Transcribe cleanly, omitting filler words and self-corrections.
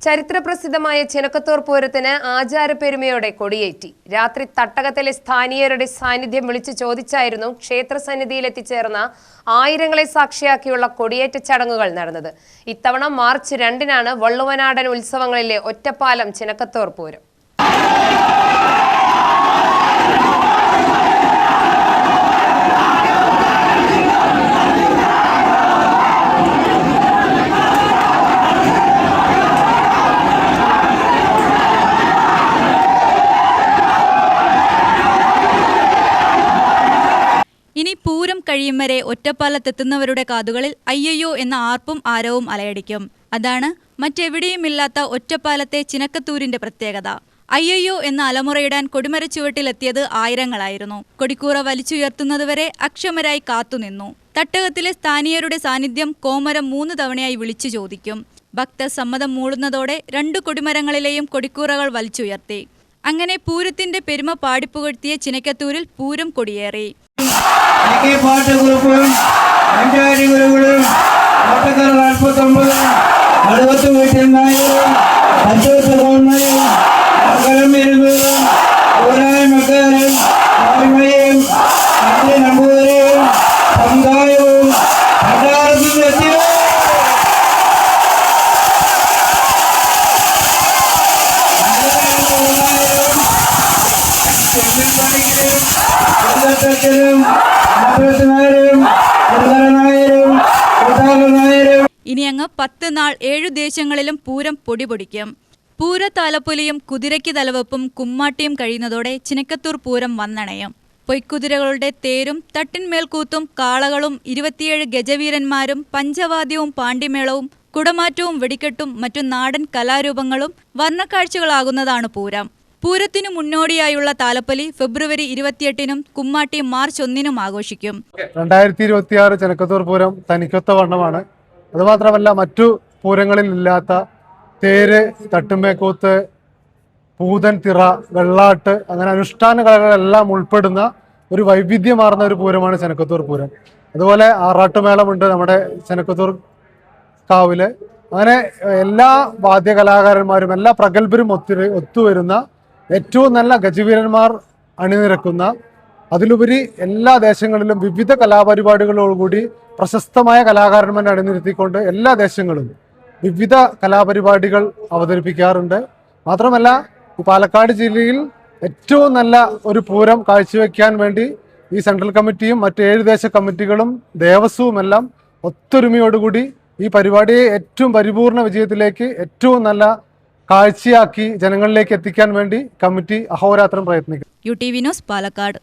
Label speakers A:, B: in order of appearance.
A: ചരിത്രപ്രസിദ്ധമായ ചെനക്കത്തൂർ പൂരത്തിന് ആചാരപ്പെരുമയോടെ കൊടിയേറ്റി. രാത്രി തട്ടകത്തിലെ സ്ഥാനീയരുടെ സാന്നിധ്യം വിളിച്ചു ചോദിച്ചായിരുന്നു ക്ഷേത്ര സന്നിധിയിലെത്തിച്ചേർന്ന ആയിരങ്ങളെ സാക്ഷിയാക്കിയുള്ള കൊടിയേറ്റ ചടങ്ങുകൾ നടന്നത്. ഇത്തവണ മാർച്ച് 2-നാണ് വള്ളുവനാടൻ ഉത്സവങ്ങളിലെ ഒറ്റപ്പാലം ചെനക്കത്തൂർ പൂരം.
B: ഇനി പൂരം കഴിയും വരെ ഒറ്റപ്പാലത്തെത്തുന്നവരുടെ കാതുകളിൽ അയ്യയ്യോ എന്ന ആർപ്പും ആരവവും അലയടിക്കും. അതാണ് മറ്റെവിടെയുമില്ലാത്ത ഒറ്റപ്പാലത്തെ ചിനക്കത്തൂരിന്റെ പ്രത്യേകത. അയ്യയ്യോ എന്ന അലമുറയിടാൻ കൊടിമരച്ചുവട്ടിലെത്തിയത് ആയിരങ്ങളായിരുന്നു. കൊടിക്കൂറ വലിച്ചുയർത്തുന്നതുവരെ അക്ഷമരായി കാത്തുനിന്നു. തട്ടകത്തിലെ സ്ഥാനീയരുടെ സാന്നിധ്യം കോമരം 3 തവണയായി വിളിച്ചു ചോദിക്കും. ഭക്തസമ്മതം മൂളുന്നതോടെ 2 കൊടിമരങ്ങളിലെയും കൊടിക്കൂറകൾ വലിച്ചുയർത്തി. അങ്ങനെ പൂരത്തിന്റെ പെരുമ പാടിപ്പുകഴ്ത്തിയ ചിനക്കത്തൂരിൽ പൂരം കൊടിയേറി. ഇനി അങ്ങ് 10 നാൾ 7 ദേശങ്ങളിലും പൂരം പൊടിപൊടിക്കും. പൂരത്താലപ്പൊലിയും കുതിരയ്ക്ക് തലവെപ്പും കുമ്മാട്ടിയും കഴിയുന്നതോടെ ചിനക്കത്തൂർ പൂരം വന്നണയും. പൊയ്ക്കുതിരകളുടെ തേരും തട്ടിന്മേൽക്കൂത്തും കാളകളും 27 ഗജവീരന്മാരും പഞ്ചവാദ്യവും പാണ്ടിമേളവും കുടമാറ്റവും വെടിക്കെട്ടും മറ്റു നാടൻ കലാരൂപങ്ങളും വർണ്ണക്കാഴ്ചകളാകുന്നതാണ് പൂരം. പൂരത്തിനു മുന്നോടിയായുള്ള താലപ്പൊലി ഫെബ്രുവരി 28-നും കുമ്മാട്ടി മാർച്ച് 1-നും ആഘോഷിക്കും.
C: 2026 ചെനക്കത്തൂർ പൂരം തനിക്കൊത്ത വണ്ണമാണ്. അതുമാത്രമല്ല, മറ്റു പൂരങ്ങളിൽ ഇല്ലാത്ത തേര്, തട്ടുമേക്കൂത്ത്, പൂതൻ തിറ, വെള്ളാട്ട്, അങ്ങനെ അനുഷ്ഠാന കലകളെല്ലാം ഉൾപ്പെടുന്ന ഒരു വൈവിധ്യമാർന്ന ഒരു പൂരമാണ് ചെനക്കത്തൂർ പൂരം. അതുപോലെ ആറാട്ടുമേളമുണ്ട് നമ്മുടെ ചെനക്കത്തൂർ കാവില്. അങ്ങനെ എല്ലാ വാദ്യകലാകാരന്മാരും എല്ലാ പ്രഗത്ഭരും ഒത്തുവരുന്ന ഏറ്റവും നല്ല ഗജവീരന്മാർ അണിനിരക്കുന്ന, അതിലുപരി എല്ലാ ദേശങ്ങളിലും വിവിധ കലാപരിപാടികളോടുകൂടി പ്രശസ്തമായ കലാകാരന്മാരെ അണിനിരത്തിക്കൊണ്ട് എല്ലാ ദേശങ്ങളും വിവിധ കലാപരിപാടികൾ അവതരിപ്പിക്കാറുണ്ട്. മാത്രമല്ല, ഈ പാലക്കാട് ജില്ലയിൽ ഏറ്റവും നല്ല ഒരു പൂരം കാഴ്ചവെക്കാൻ വേണ്ടി ഈ സെൻട്രൽ കമ്മിറ്റിയും മറ്റ് 7 ദേശ കമ്മിറ്റികളും ദേവസ്വവും എല്ലാം ഒത്തൊരുമയോടുകൂടി ഈ പരിപാടിയെ ഏറ്റവും പരിപൂർണ വിജയത്തിലേക്ക് ഏറ്റവും നല്ല കാഴ്ചയാക്കി ജനങ്ങളിലേക്ക് എത്തിക്കാൻ വേണ്ടി കമ്മിറ്റി അഹോരാത്രം പ്രയത്നിക്കും.
B: UTV news, Palakkad.